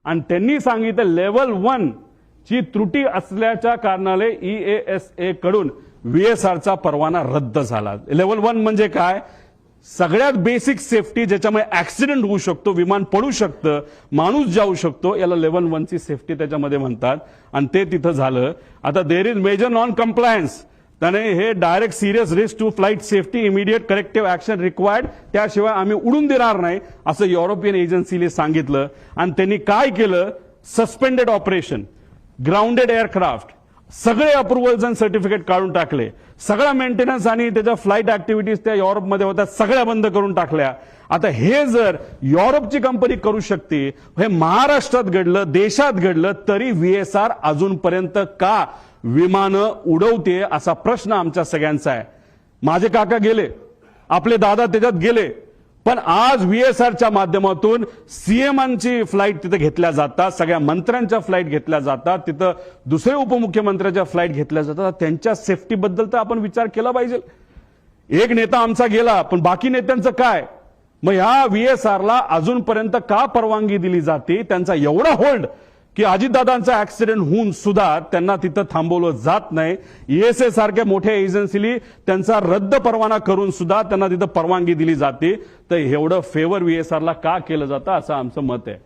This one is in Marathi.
आणि त्यांनी सांगितलं लेवल 1 ची त्रुटी असल्याच्या कारणाने EASA कडून VSRचा परवाना रद्द झाला। लेवल 1 म्हणजे काय? सगळ्यात बेसिक सेफ्टी, ज्याच्यामुळे ऍक्सिडेंट होऊ शकतो, विमान पडू शकतं, माणूस जाऊ शकतो, याला लेवल 1 ची सेफ्टी त्याच्यामध्ये म्हणतात आणि ते तिथं झालं। आता there is major non compliance, त्याने हे direct serious risk to flight safety, immediate corrective action required, त्याशिवाय आम्ही उडून देणार नाही असं युरोपियन एजन्सीने सांगितलं। आणि त्यांनी काय केलं? सस्पेंडेड ऑपरेशन, ग्राउंडेड एअरक्राफ्ट, सगळे अप्रुव्हल्स आणि सर्टिफिकेट काढून टाकले, सगळा मेंटेनन्स आणि त्याच्या फ्लाईट ऍक्टिव्हिटीज त्या युरोपमध्ये होत्या सगळ्या बंद करून टाकल्या। आता हे जर युरोपची कंपनी करू शकते, हे महाराष्ट्रात घडलं, देशात घडलं, तरी VSR अजूनपर्यंत का विमानं उडवते असा प्रश्न आमच्या सगळ्यांचा आहे। माझे काका गेले, आपले दादा त्याच्यात गेले, पण आज VSRच्या माध्यमातून सीएमांची फ्लाईट तिथे घेतल्या जातात, सगळ्या मंत्र्यांच्या फ्लाईट घेतल्या जातात, तिथं दुसरे उपमुख्यमंत्र्यांच्या फ्लाईट घेतल्या जातात। त्यांच्या सेफ्टीबद्दल तर आपण विचार केला पाहिजे। एक नेता आमचा गेला, पण बाकी नेत्यांचं काय? मग ह्या VSRला अजूनपर्यंत का परवानगी दिली जाते? त्यांचा एवढा होल्ड की अजितदादांचा ऍक्सिडेंट होऊन सुद्धा त्यांना तिथं थांबवलं जात नाही। ESA सारख्या मोठ्या एजन्सीली त्यांचा रद्द परवाना करून सुद्धा त्यांना तिथं परवानगी दिली जाते। तर एवढं फेवर VSRला का केलं जातं असं आमचं मत आहे।